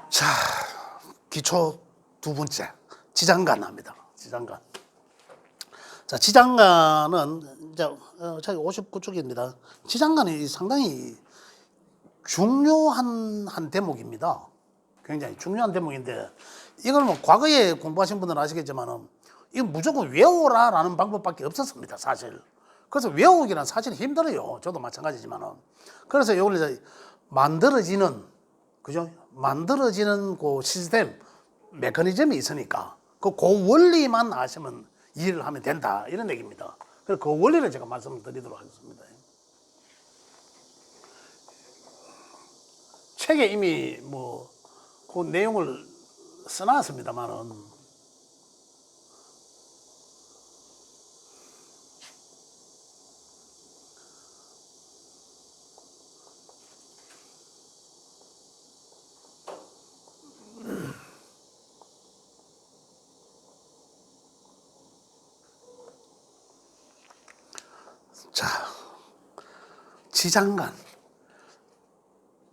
자, 기초 두 번째 지장간 합니다. 지장간. 자, 지장간은 이제 저기 59쪽입니다. 지장간이 상당히 중요한 한 대목입니다. 굉장히 중요한 대목인데 이걸 뭐 과거에 공부하신 분들은 아시겠지만은 이거 무조건 외우라라는 방법밖에 없었습니다, 사실. 그래서 외우기는 사실 힘들어요. 저도 마찬가지지만은. 그래서 이걸 이제 만들어지는, 그죠? 만들어지는 그 시스템, 메커니즘이 있으니까 그 원리만 아시면 이해를 하면 된다, 이런 얘기입니다. 그래서 그 원리를 제가 말씀을 드리도록 하겠습니다. 책에 이미 뭐 그 내용을 써놨습니다만은 자, 지장간.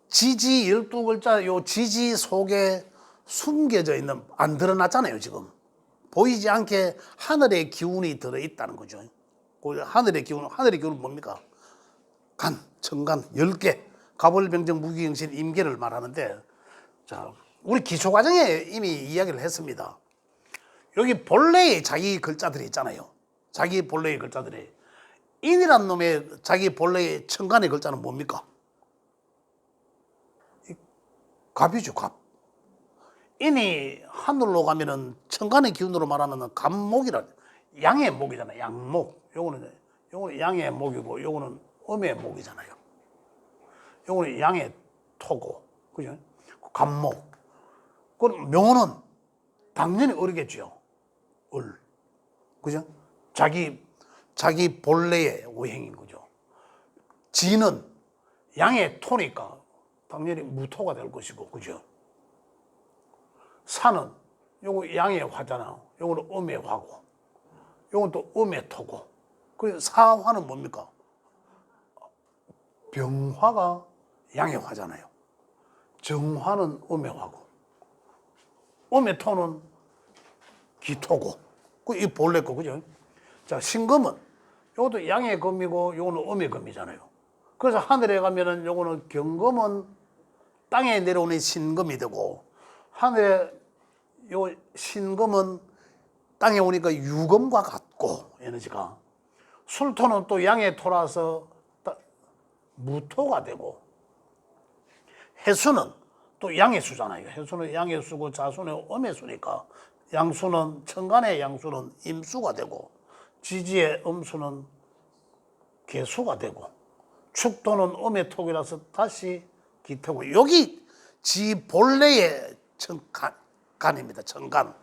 지지 12글자 요 지지 속에 숨겨져 있는, 안 드러났잖아요, 지금. 보이지 않게 하늘의 기운이 들어있다는 거죠. 그 하늘의 기운은 뭡니까? 간, 천간, 10개. 가벌병정, 무기영신, 임계를 말하는데, 자, 우리 기초과정에 이미 이야기를 했습니다. 여기 본래의 자기 글자들이 있잖아요. 자기 본래의 글자들이. 인이란 놈의 자기 본래의 천간의 글자는 뭡니까? 갑이죠, 갑. 인이 하늘로 가면은 천간의 기운으로 말하면 갑목이라, 양의 목이잖아요. 양목. 요거는 양의 목이고, 요거는 음의 목이잖아요. 요거는 양의 토고, 그죠? 갑목. 그럼 묘는 당연히 을이겠죠. 을. 그죠? 자기 본래의 오행인 거죠. 지는 양의 토니까 당연히 무토가 될 것이고, 그죠? 산은 요거 양의 화잖아. 요거는 음의 화고, 요건 또 음의 토고. 그 사화는 뭡니까? 병화가 양의 화잖아요. 정화는 음의 화고, 음의 토는 기토고. 이 본래 거, 그죠? 자, 신금은 요것도 양의 금이고 요거는 음의 금이잖아요. 그래서 하늘에 가면은 요거는 경금은 땅에 내려오는 신금이 되고, 하늘에 요 신금은 땅에 오니까 유금과 같고, 에너지가. 술토는 또 양의 토라서 무토가 되고, 해수는 또 양의 수잖아요. 해수는 양의 수고 자수는 음의 수니까 양수는, 천간의 양수는 임수가 되고, 지지의 음수는 개수가 되고, 축토는 음의 토기라서 다시 기토고. 여기 지 본래의 천간입니다. 천간.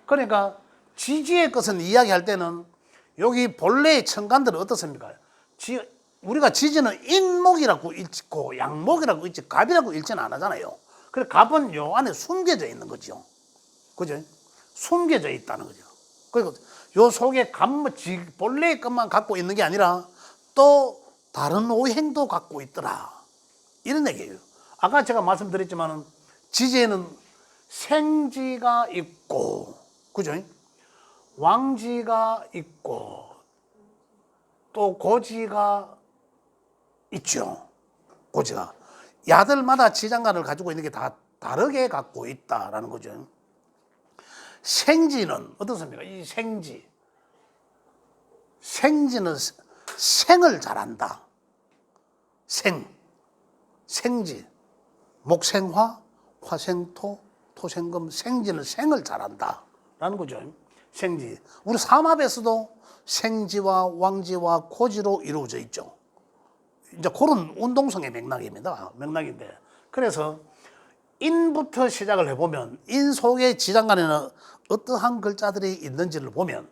그러니까 지지의 것은 이야기할 때는 여기 본래의 천간들은 어떻습니까? 우리가 지지는 인목이라고 읽고 양목이라고 읽지 갑이라고 읽지는 안 하잖아요. 그래서 갑은 요 안에 숨겨져 있는 거죠. 그죠? 숨겨져 있다는 거죠. 그리고 요 속에 본래의 것만 갖고 있는 게 아니라 또 다른 오행도 갖고 있더라, 이런 얘기예요. 아까 제가 말씀드렸지만은 지지에는 생지가 있고, 그죠? 왕지가 있고, 또 고지가 있죠. 고지가. 야들마다 지장간을 가지고 있는 게 다 다르게 갖고 있다라는 거죠. 생지는 어떻습니까? 이 생지는 생을 잘한다. 생지. 목생화, 화생토, 토생금, 생지는 생을 잘한다 라는 거죠. 생지. 우리 삼합에서도 생지와 왕지와 고지로 이루어져 있죠. 이제 그런 운동성의 맥락인데, 그래서 인부터 시작을 해보면 인 속의 지장간에는 어떠한 글자들이 있는지를 보면,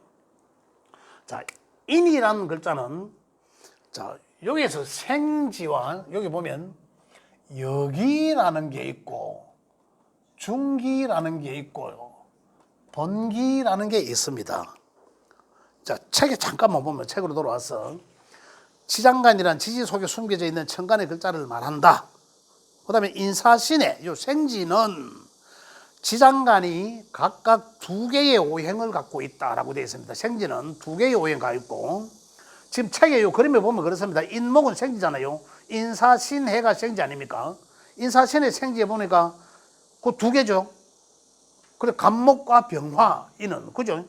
자, 인이라는 글자는, 자, 여기에서 생지와 여기 보면 여기라는 게 있고 중기라는 게 있고 번기라는 게 있습니다. 자, 책에 잠깐만 보면, 책으로 돌아와서 지장간이란 지지 속에 숨겨져 있는 천간의 글자를 말한다. 그 다음에 인사신의 요 생지는 지장간이 각각 2개의 오행을 갖고 있다라고 되어 있습니다. 생지는 2개의 오행가 있고, 지금 책에 요 그림에 보면 그렇습니다. 인목은 생지잖아요. 인사신해가 생지 아닙니까? 인사신의 생지에 보니까 그 2개죠. 그리고 갑목과 병화, 이는, 그죠?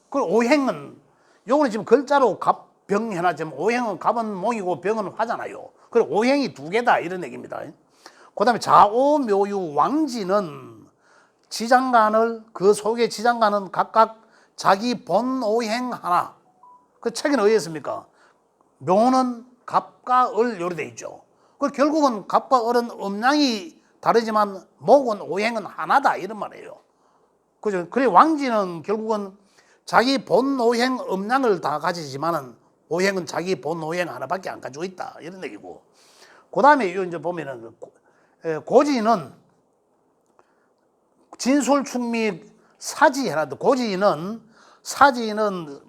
그리고 오행은, 요거는 지금 글자로 갑, 병 해놨지만, 오행은 갑은 몽이고 병은 화잖아요. 그리고 오행이 2개다, 이런 얘기입니다. 그 다음에 좌오묘유 왕지는 지장간을, 그 속에 지장간은 각각 자기 본 오행 하나. 그 책에는 어디 있습니까? 묘는 갑과 을 요리 돼 있죠. 그 결국은 갑과 을은 음양이 다르지만 목은 오행은 하나다, 이런 말이에요. 그죠? 그래 왕지는 결국은 자기 본 오행 음양을 다 가지지만은 오행은 자기 본 오행 하나밖에 안 가지고 있다, 이런 얘기고. 그 다음에 이제 보면은 고지는 진솔충미 사지 해놨다. 고지는 사지는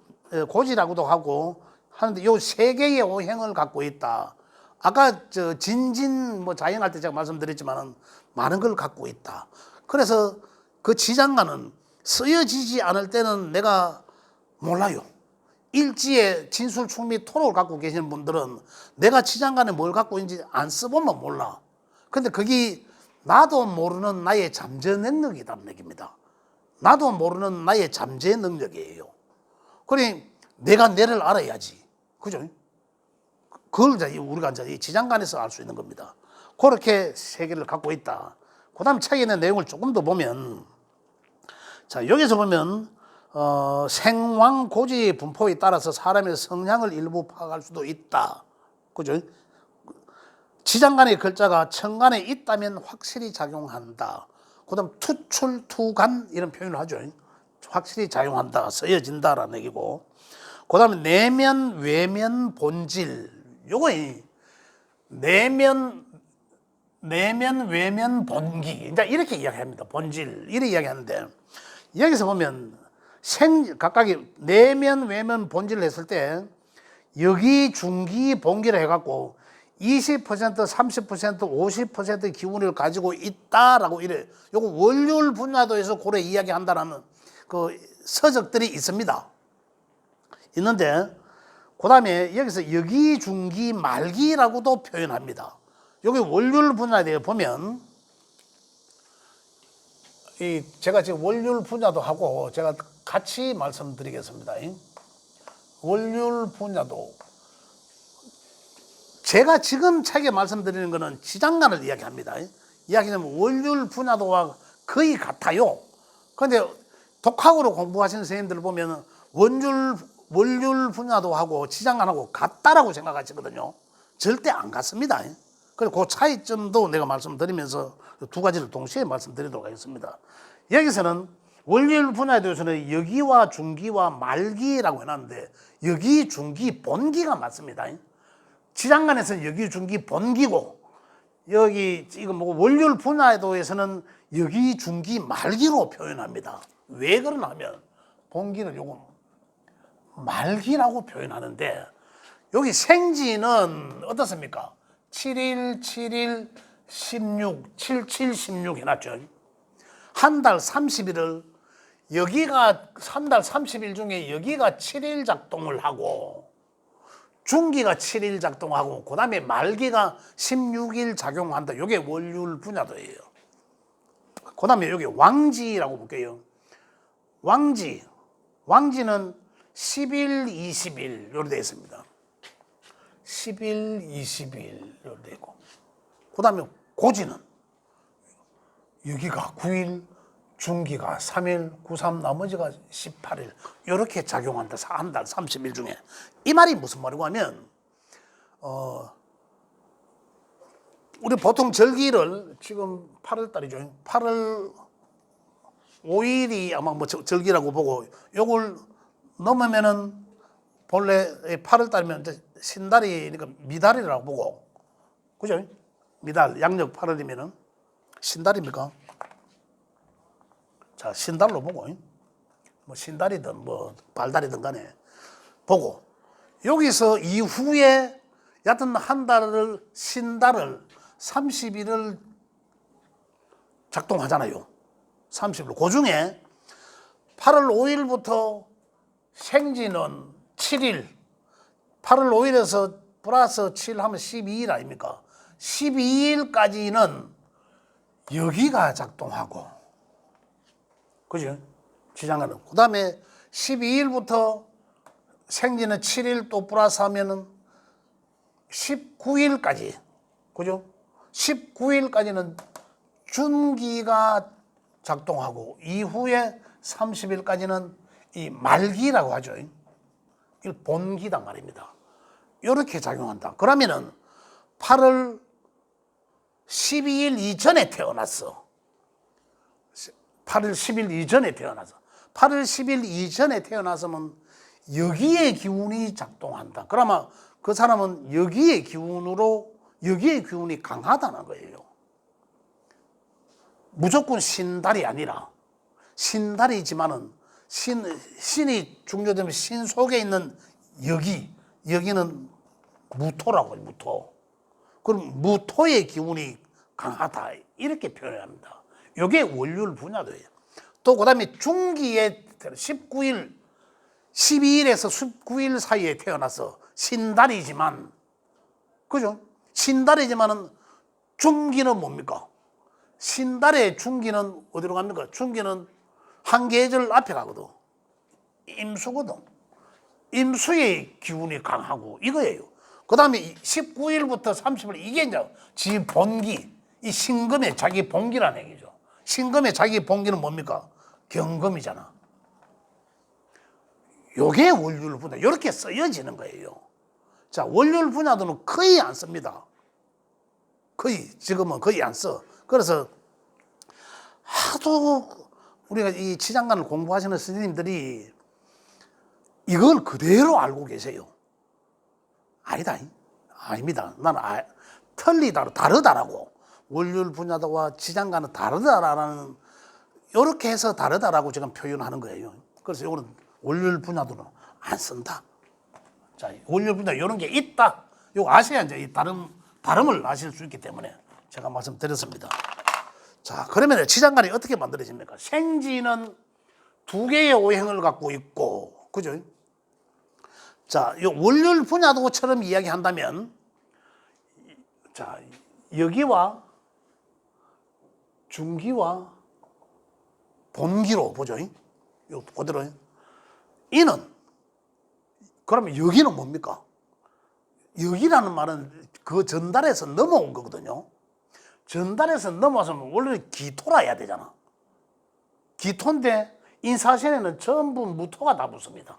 고지라고도 하고 하는데 요 3개의 오행을 갖고 있다. 아까 저 진진 뭐 자연할 때 제가 말씀드렸지만은 많은 걸 갖고 있다. 그래서 그 지장간은 쓰여지지 않을 때는 내가 몰라요. 일지에 진술충미 토록을 갖고 계시는 분들은 내가 지장간에 뭘 갖고 있는지 안 써보면 몰라. 근데 그게 나도 모르는 나의 잠재 능력이라는 얘기입니다. 나도 모르는 나의 잠재 능력이에요. 그러니 내가 내를 알아야지. 그죠? 그걸 우리가 이제 지장간에서 알 수 있는 겁니다. 그렇게 세계를 갖고 있다. 그 다음 책에 있는 내용을 조금 더 보면, 자, 여기서 보면, 생왕고지의 분포에 따라서 사람의 성향을 일부 파악할 수도 있다. 그죠? 지장간의 글자가 천간에 있다면 확실히 작용한다. 그 다음 투출투간 이런 표현을 하죠. 확실히 작용한다, 쓰여진다라는 얘기고. 그 다음에 내면, 외면, 본질. 요거 내면, 외면, 본기. 이제 이렇게 이야기합니다. 본질. 이렇게 이야기하는데, 여기서 보면 각각이 내면, 외면, 본질을 했을 때 여기, 중기, 본기를 해갖고 20%, 30%, 50%의 기운을 가지고 있다라고 이래. 요거 원률 분야도에서 고래 이야기한다라는 그 서적들이 있습니다. 있는데, 그 다음에 여기서 여기, 중기, 말기라고도 표현합니다. 여기 원률 분야에 보면, 제가 지금 원률 분야도 하고 제가 같이 말씀드리겠습니다. 원률 분야도. 제가 지금 책에 말씀드리는 것은 지장간을 이야기합니다. 이야기하면 원률 분야도와 거의 같아요. 그런데 독학으로 공부하시는 선생님들을 보면 원률 분야도하고 지장간하고 같다라고 생각하시거든요. 절대 안 같습니다. 그리고 그 차이점도 내가 말씀드리면서 2가지를 동시에 말씀드리도록 하겠습니다. 여기서는 원률 분야에 대해서는 여기와 중기와 말기라고 해놨는데 여기, 중기, 본기가 맞습니다. 지장간에서는 여기, 중기, 본기고 여기 이거 뭐 원률 분야에서는 여기, 중기, 말기로 표현합니다. 왜 그러나 하면 본기는 요건 말기라고 표현하는데 여기 생지는 어떻습니까? 7일, 7일, 16, 77, 16 해놨죠. 한 달 30일을 여기가 한 달 30일 중에 여기가 7일 작동을 하고 중기가 7일 작동하고 그 다음에 말기가 16일 작용한다. 이게 원률 분야도예요. 그 다음에 여기 왕지라고 볼게요. 왕지는 10일, 20일 요로 되어 있습니다. 10일, 20일 요로 되어 있고 그 다음에 고지는 여기가 9일, 중기가 3일, 93 나머지가 18일 이렇게 작용한다. 한 달 30일 중에. 이 말이 무슨 말이고 하면 우리 보통 절기를 지금 8월 달이죠. 8월 5일이 아마 뭐 절기라고 보고 요걸 넘으면은 본래 8월 달이면 신달이니까 미달이라고 보고 그죠? 미달 양력 8월이면은 신달입니까? 자, 신달로 보고, 뭐 신달이든 뭐 발달이든 간에 보고 여기서 이후에 여하튼 한 달을 신달을 30일을 작동하잖아요. 30일. 그 중에 8월 5일부터 생지는 7일, 8월 5일에서 플러스 7 하면 12일 아닙니까? 12일까지는 여기가 작동하고, 그죠? 지장간은. 그 다음에 12일부터 생지는 7일 또 플러스 하면은 19일까지, 그죠? 19일까지는 준기가 작동하고, 이후에 30일까지는 이 말기라고 하죠. 이 본기단 말입니다. 이렇게 작용한다. 그러면은 8월 12일 이전에 태어났어. 8월 10일 이전에 태어나서. 8월 10일 이전에 태어나서면 여기의 기운이 작동한다. 그러면 그 사람은 여기의 기운이 강하다는 거예요. 무조건 신달이 아니라, 신달이지만은 신이 중요되면 신 속에 있는 여기는 무토라고 해요. 무토. 그럼 무토의 기운이 강하다 이렇게 표현을 합니다. 이게 원률 분야도예요. 또 그다음에 중기에 12일에서 19일 사이에 태어나서 신달이지만, 그죠? 신달이지만은 중기는 뭡니까? 신달의 중기는 어디로 갑니까? 중기는 한 계절 앞에 가거든. 임수거든. 임수의 기운이 강하고 이거예요. 그 다음에 19일부터 30일 이게 이제 지 본기, 이 신금의 자기 본기라는 얘기죠. 신금의 자기 본기는 뭡니까? 경금이잖아. 요게 월율 분야, 이렇게 쓰여지는 거예요. 자, 월율 분야도는 거의 안 씁니다. 지금은 거의 안 써. 그래서 하도 우리가 이 치장관을 공부하시는 스님들이 이걸 그대로 알고 계세요. 아니다. 아닙니다. 나는 다르다라고. 월율 분야와 지장관은 다르다라는, 이렇게 해서 다르다라고 지금 표현하는 거예요. 그래서 이거는 월율 분야도는 안 쓴다. 자, 월율 분야 이런 게 있다. 이거 아셔야 이제 이 다름을 아실 수 있기 때문에 제가 말씀드렸습니다. 자, 그러면 지장간이 어떻게 만들어집니까? 생지는 두 개의 오행을 갖고 있고, 그죠? 자, 이 월율 분야도처럼 이야기한다면, 자, 여기와 중기와 본기로 보죠. 요 그대로. 이는, 그러면 여기는 뭡니까? 여기라는 말은 그 전달에서 넘어온 거거든요. 전달에서 넘어서면 원래 기토라 해야 되잖아. 기토인데 인사신에는 전부 무토가 다 붙습니다.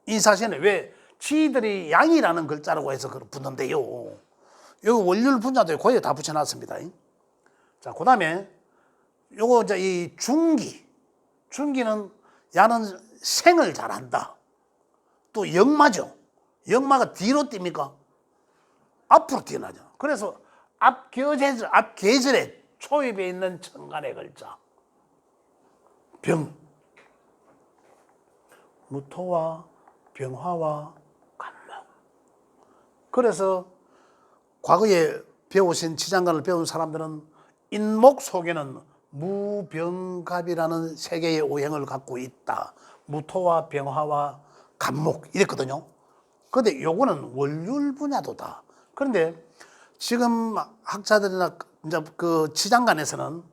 인사신에 왜 지들이 양이라는 글자라고 해서 붙는데요. 여기 월율 분야도 거의 다 붙여놨습니다. 자, 그 다음에 요거 이제 이 중기는 야는 생을 잘한다. 또 역마죠. 역마가 뒤로 뜁니까? 앞으로 뛰어나죠. 그래서 앞 계절에 초입에 있는 천간의 글자 병, 무토와 병화와 간목. 그래서 과거에 배우신 지장간을 배운 사람들은 인목 속에는 무병갑이라는 세 개의 오행을 갖고 있다. 무토와 병화와 간목 이랬거든요. 그런데 요거는 월율 분야도다. 그런데 지금 학자들이나 이제 그 지장간에서는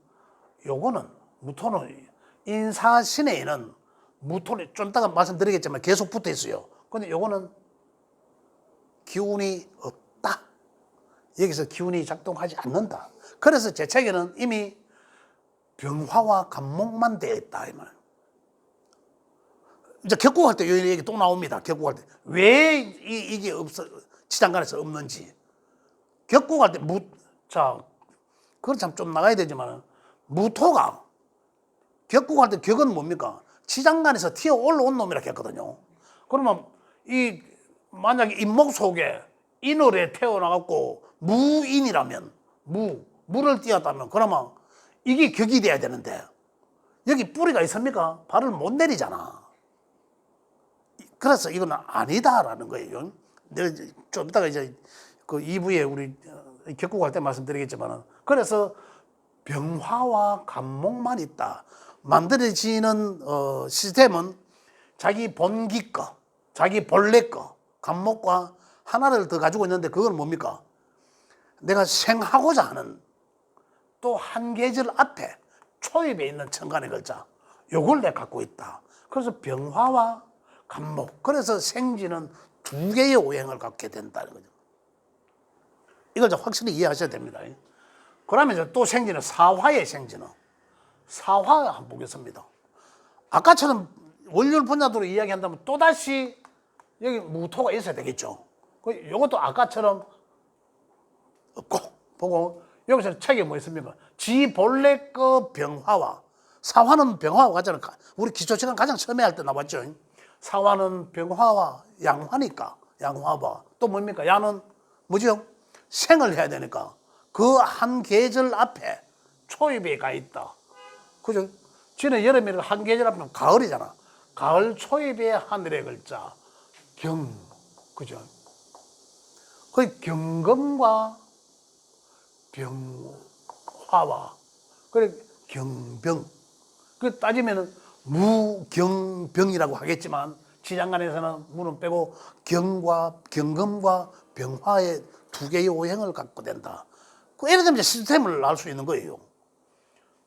요거는 무토는 인사신에는 무토는 좀 이따가 말씀드리겠지만 계속 붙어 있어요. 그런데 요거는 기운이 없다. 여기서 기운이 작동하지 않는다. 그래서 제 책에는 이미 병화와 간목만 되어 있다 이 말. 이제 격국할 때 이 얘기 또 나옵니다. 격국할 때 왜 이게 지장간에서 없는지. 격국할 때 그건 참 좀 나가야 되지만 무토가 격국할 때 격은 뭡니까? 지장간에서 튀어 올라온 놈이라고 했거든요. 그러면 만약에 인목 속에 인월에 태어나갖고 무인이라면 무를 띄었다면 그러면 이게 격이 돼야 되는데 여기 뿌리가 있습니까? 발을 못 내리잖아. 그래서 이건 아니다라는 거예요. 내가 좀 이따가 이제 그 2부에 우리 겪고 갈 때 말씀드리겠지만은, 그래서 병화와 간목만 있다. 만들어지는 시스템은 자기 본기 거, 자기 본래 거, 간목과 하나를 더 가지고 있는데, 그건 뭡니까? 내가 생하고자 하는 또 한 계절 앞에 초입에 있는 천간의 글자, 요걸 내가 갖고 있다. 그래서 병화와 간목, 그래서 생지는 두 개의 오행을 갖게 된다는 거죠. 이걸 좀 확실히 이해하셔야 됩니다. 그러면 이제 또 생지는 사화의 생지는, 사화 한번 보겠습니다. 아까처럼 월요일 분야도로 이야기한다면 또다시 여기 무토가 있어야 되겠죠. 이것도 아까처럼 없고 보고, 여기서 책이 뭐 있습니까? 지 본래 거 병화와, 사화는 병화와 같잖아요. 우리 기초시간 가장 처음에 할 때 나왔죠. 사화는 병화와 양화니까, 양화와 또 뭡니까? 야는 뭐죠? 생을 해야 되니까 그 한 계절 앞에 초입에 가 있다. 그죠? 지는 여름이니까 한 계절 앞에는 가을이잖아. 가을 초입의 하늘의 글자 경, 그죠? 그 경금과 병화와, 그래 경병, 그 따지면은 무경병이라고 하겠지만 지장간에서는 무는 빼고 경과 경금과 병화의 두 개의 오행을 갖고 된다. 그 예를 들면 이제 시스템을 알 수 있는 거예요.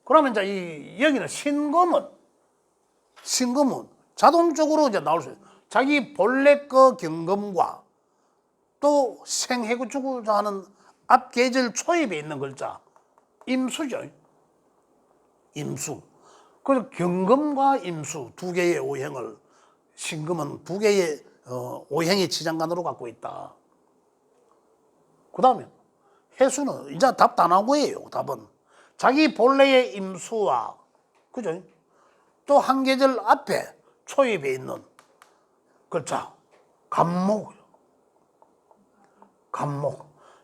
그러면 이제 이 여기는 신금은 자동적으로 이제 나올 수 있어요. 자기 본래 거 경금과 또 생해구주고자 하는 앞 계절 초입에 있는 글자 임수죠. 임수. 그래서 경금과 임수 두 개의 오행을, 신금은 두 개의 오행의 지장간으로 갖고 있다. 그 다음에 해수는 이제 답 다 나온 거예요. 답은 자기 본래의 임수와, 그죠? 또 한 계절 앞에 초입에 있는 글자 간목,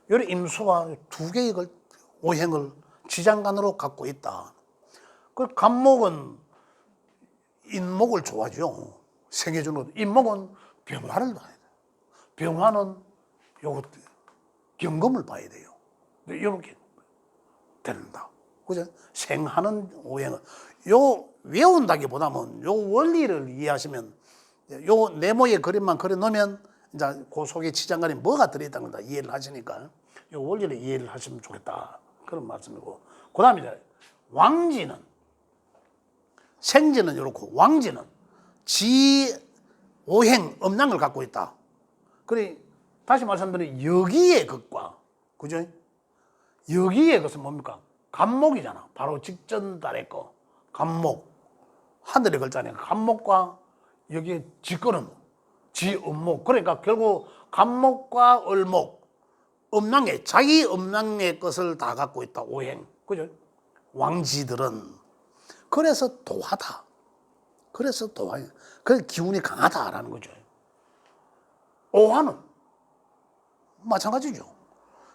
요리 임수와 두 개의 오행을 지장간으로 갖고 있다. 그 간목은 인목을 좋아하죠. 생해주는 인목은 병화를 봐야 돼요. 병화는 요거 경금을 봐야 돼요. 이렇게 된다. 그죠? 생하는 오행은 요 외운다기보다는 요 원리를 이해하시면, 요 네모의 그림만 그려 놓으면 이제 그 속에 지장간에 뭐가 들어있다는 걸 다 이해를 하시니까 요 원리를 이해를 하시면 좋겠다, 그런 말씀이고. 그 다음에 이제 왕지는, 생지는 이렇고 왕지는 지 오행 음양을 갖고 있다. 그래 다시 말씀드리면 여기의 것과, 그죠? 여기의 것은 뭡니까? 간목이잖아. 바로 직전 달의 거 간목, 하늘의 글자니까 간목과 여기 지거는 지음목, 그러니까 결국 간목과 을목, 음양의 자기 음양의 것을 다 갖고 있다. 오행, 그죠? 왕지들은 그래서 도하다. 그래서 도하, 그 기운이 강하다라는 거죠. 오화는 마찬가지죠.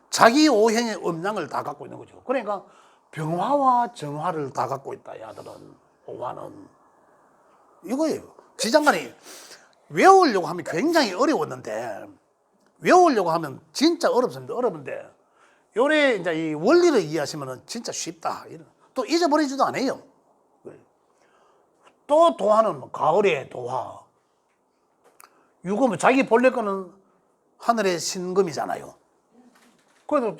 자기 오행의 음양을 다 갖고 있는 거죠. 그러니까 병화와 정화를 다 갖고 있다. 야들은 오화는 이거예요. 지장간이 외우려고 하면 굉장히 어려웠는데, 외우려고 하면 진짜 어렵습니다. 어려운데 요래 이제 이 원리를 이해하시면 진짜 쉽다. 또 잊어버리지도 않아요. 또 도화는 뭐 가을의 도화, 유금은 자기 본래 거는 하늘의 신금이잖아요. 그래도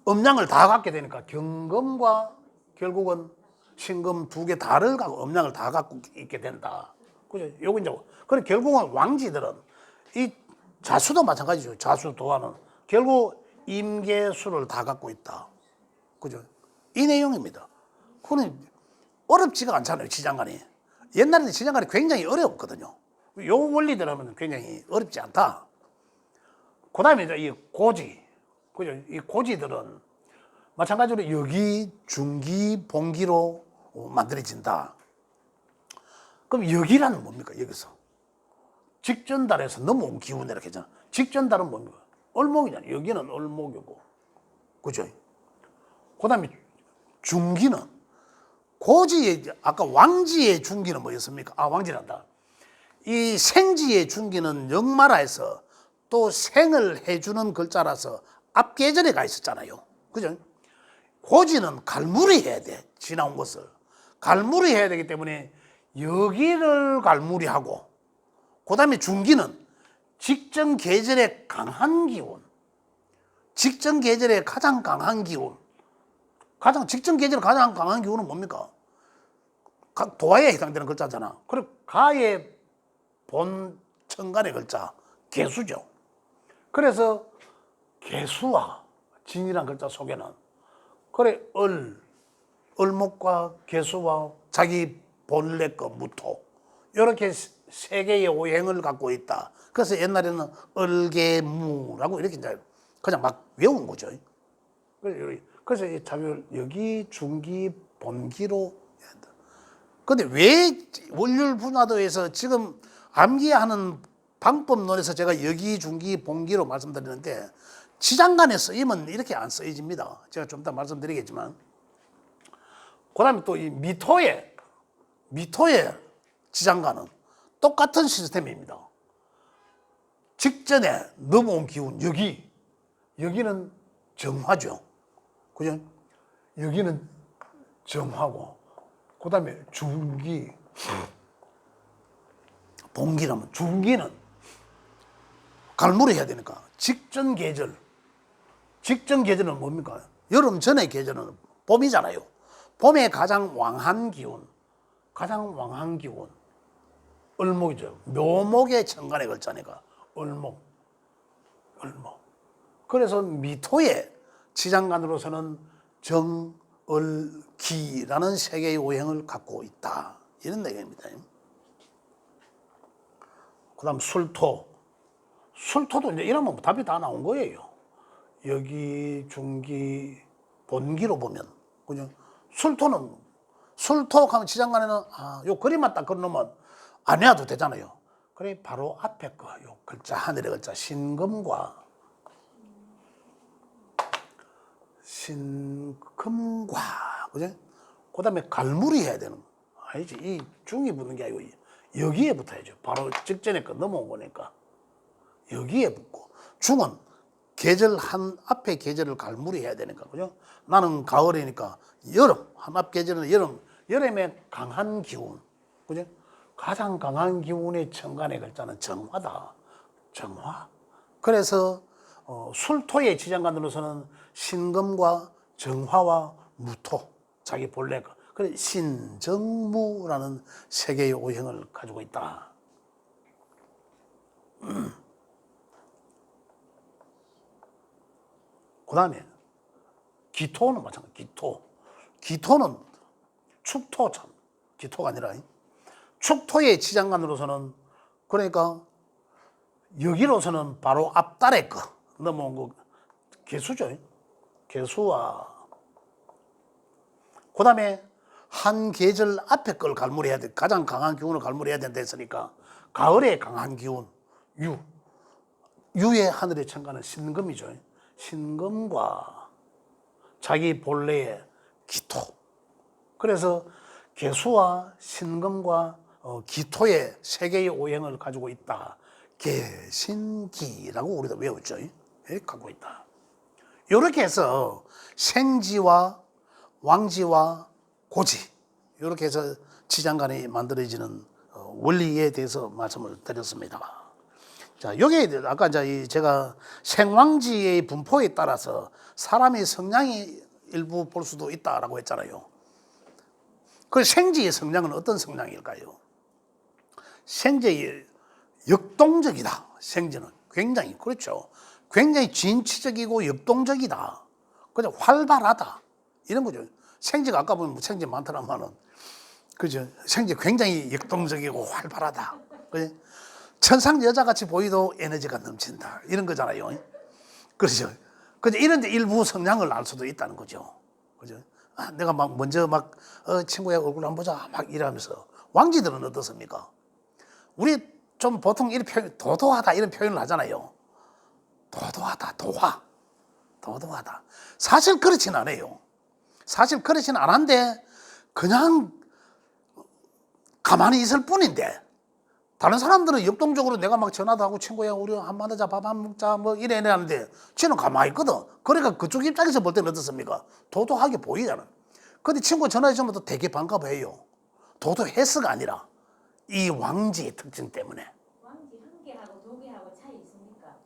음양을 다 갖게 되니까 경금과 결국은 신금 두 개 다를 갖고 음양을 다 갖고 있게 된다. 그죠? 요거 이제 그래 결국은 왕지들은 이 자수도 마찬가지죠. 자수 도화는 결국 임계수를 다 갖고 있다. 그죠? 이 내용입니다. 그건 어렵지가 않잖아요. 지장간이. 옛날에는 지장간이 굉장히 어려웠거든요. 요 원리들 하면 굉장히 어렵지 않다. 그 다음에 이제 이 고지. 그죠? 이 고지들은 마찬가지로 여기, 중기, 봉기로 만들어진다. 그럼 여기라는 뭡니까? 여기서 직전달에서 넘어온 기운이라고 했잖아. 직전달은 뭡니까? 을목이잖아. 여기는 을목이고, 그죠? 그 다음에 중기는 고지의, 아까 왕지의 중기는 뭐였습니까? 아, 왕지란다. 이 생지의 중기는 역마라에서 또 생을 해주는 글자라서 앞 계절에 가 있었잖아요. 그죠? 고지는 갈무리해야 돼. 지나온 것을. 갈무리해야 되기 때문에 여기를 갈무리하고, 그 다음에 중기는 직전 계절의 강한 기운. 직전 계절의 가장 강한 기운. 직전 계절의 가장 강한 기운은 뭡니까? 도화에 해당되는 글자잖아. 그리고 가의 본 천간의 글자, 개수죠. 그래서 개수와 진이란 글자 속에는 그래 을목과 개수와 자기 본래 거 무토 이렇게 세 개의 오행을 갖고 있다. 그래서 옛날에는 을개무라고 이렇게 이제 그냥 막 외운 거죠. 그래서 이 자별 여기 중기 본기로. 근데 왜 월율 분화도에서 지금 암기하는 방법론에서 제가 여기 중기 본기로 말씀드리는데 지장간에 쓰이면 이렇게 안 쓰여집니다. 제가 좀 이따 말씀드리겠지만. 그 다음에 또 이 미토의 지장간은 똑같은 시스템입니다. 직전에 넘어온 기운, 여기는 정화죠. 그죠? 여기는 정화고, 그 다음에 중기, 본기라면 중기는 갈무리 해야 되니까 직전 계절은 뭡니까? 여름 전의 계절은 봄이잖아요. 봄에 가장 왕한 기운, 을목이죠. 묘목의 천간에 걸자니까 을목. 그래서 미토의 지장간으로서는 정을기라는 세 개의 오행을 갖고 있다. 이런 내용입니다. 그 다음 술토도 이제 이러면 답이 다 나온 거예요. 여기 중기 본기로 보면 그죠? 술토 하면 지장간에는 요 그림만 딱 그려놓으면 안 해도 되잖아요. 그래 바로 앞에 거 요 글자 하늘의 글자 신금과 그죠? 그 다음에 갈무리 해야 되는 거. 아니지. 이 중이 붙는 게 아니고 여기에 붙어야죠. 바로 직전에 거 넘어온 거니까. 여기에 붙고. 중은 앞에 계절을 갈무리 해야 되니까. 그죠? 나는 가을이니까 앞 계절은 여름에 강한 기운. 그죠? 가장 강한 기운의 천간의 글자는 정화다. 정화. 그래서 술토의 지장간으로서는 신금과 정화와 무토, 자기 본래 거. 그래 신정무라는 세 개의 오행을 가지고 있다. 그 다음에 기토는 마찬가지. 기토는 기토가 아니라 축토의 지장간으로서는 그러니까 여기로서는 바로 앞달의 거 넘어온 거 개수죠. 개수와 그 다음에 한 계절 앞에 걸 갈무리해야 돼. 가장 강한 기운을 갈무리해야 된다 했으니까 가을에 강한 기운 유의 하늘의 천간은 신금이죠. 신금과 자기 본래의 기토. 그래서 개수와 신금과 기토의 세 개의 오행을 가지고 있다. 개신기라고 우리가 외웠죠. 갖고 있다. 이렇게 해서 생지와 왕지와 고지 이렇게 해서 지장간에 만들어지는 원리에 대해서 말씀을 드렸습니다. 자, 여기에 아까 이제 제가 생왕지의 분포에 따라서 사람의 성향이 일부 볼 수도 있다라고 했잖아요. 그 생지의 성향은 어떤 성향일까요? 생지의 역동적이다. 생지는 굉장히 그렇죠. 굉장히 진취적이고 역동적이다. 그죠? 활발하다. 이런 거죠. 생지가 아까 보면 생지 많더라마는 그죠? 생지 굉장히 역동적이고 활발하다. 그죠? 천상 여자같이 보이도 에너지가 넘친다. 이런 거잖아요. 그렇죠. 그죠? 이런 데 일부 성향을 알 수도 있다는 거죠. 그죠? 내가 먼저 친구야 얼굴 한번 보자. 이러면서. 왕지들은 어떻습니까? 우리 좀 보통 이런 표현, 도도하다 이런 표현을 하잖아요. 도도하다, 도도하다. 사실 그렇진 않아요. 사실 그렇진 않은데 그냥 가만히 있을 뿐인데 다른 사람들은 역동적으로 내가 막 전화도 하고 친구야 우리 한 번 하자 밥 한 먹자 뭐 이래 하는데 쟤는 가만히 있거든. 그러니까 그쪽 입장에서 볼 때는 어떻습니까? 도도하게 보이잖아. 근데 친구 전화해 주면 또 되게 반가워해요. 도도해서가 아니라 이 왕지의 특징 때문에. 왕지 한 개하고 두 개하고 차이 있습니까?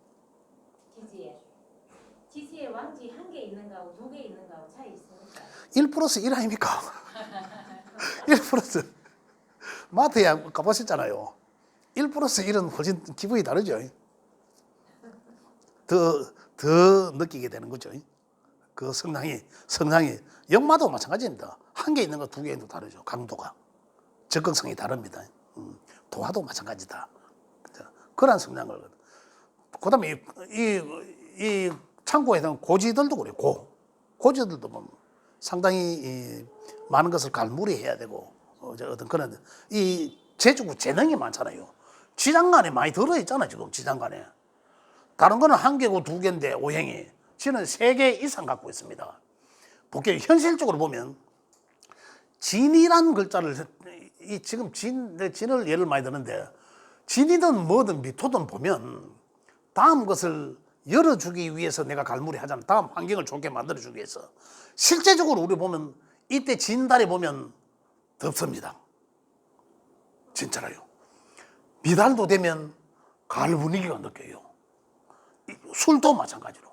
지지에. 지지에 왕지 한 개 있는 거하고 두 개 있는 거하고 차이 있습니까? 1 플러스 1 아닙니까? 1 플러스 마트에 가보셨잖아요. 1 플러스 1은 훨씬 기분이 다르죠. 더 느끼게 되는 거죠. 그 성향이 역마도 마찬가지입니다. 한 개 있는 거 두 개 있는 거 다르죠. 강도가 적극성이 다릅니다. 도화도 마찬가지다. 그런 성향을. 그다음에 이 창고에 있는 고지들도 그래요. 고지들도 보면 상당히 많은 것을 갈무리해야 되고 어떤 그런 이 제주고 재능이 많잖아요. 지장간에 많이 들어있잖아 지금 지장간에. 다른 거는 한 개고 두 개인데 오행이 지는 3개 이상 갖고 있습니다. 볼게요. 현실적으로 보면 진이란 글자를 지금 진을 예를 많이 드는데 진이든 뭐든 미토든 보면 다음 것을 열어주기 위해서 내가 갈무리 하잖아. 다음 환경을 좋게 만들어주기 위해서. 실제적으로 우리 보면 이때 진달에 보면 덥습니다. 진짜로요. 미달도 되면 가을 분위기가 느껴요. 술도 마찬가지로.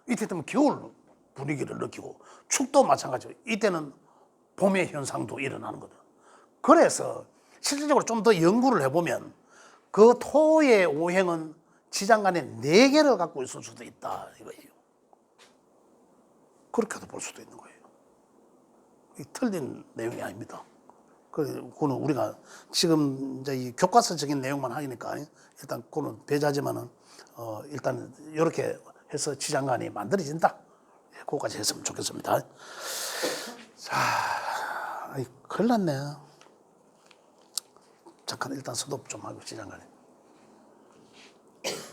이때 되면 겨울 분위기를 느끼고 축도 마찬가지로. 이때는 봄의 현상도 일어나는 거다. 그래서 실질적으로 좀 더 연구를 해보면 그 토의 오행은 지장간에 4개를 갖고 있을 수도 있다 이거예요. 그렇게도 볼 수도 있는 거예요. 틀린 내용이 아닙니다. 그거는 우리가 지금 이제 이 교과서적인 내용만 하니까 일단 그거는 배제하지만은 일단 이렇게 해서 지장간이 만들어진다. 그거까지 했으면 좋겠습니다. 자, 큰일 났네. 잠깐 일단 스톱 좀 하고 지장간에.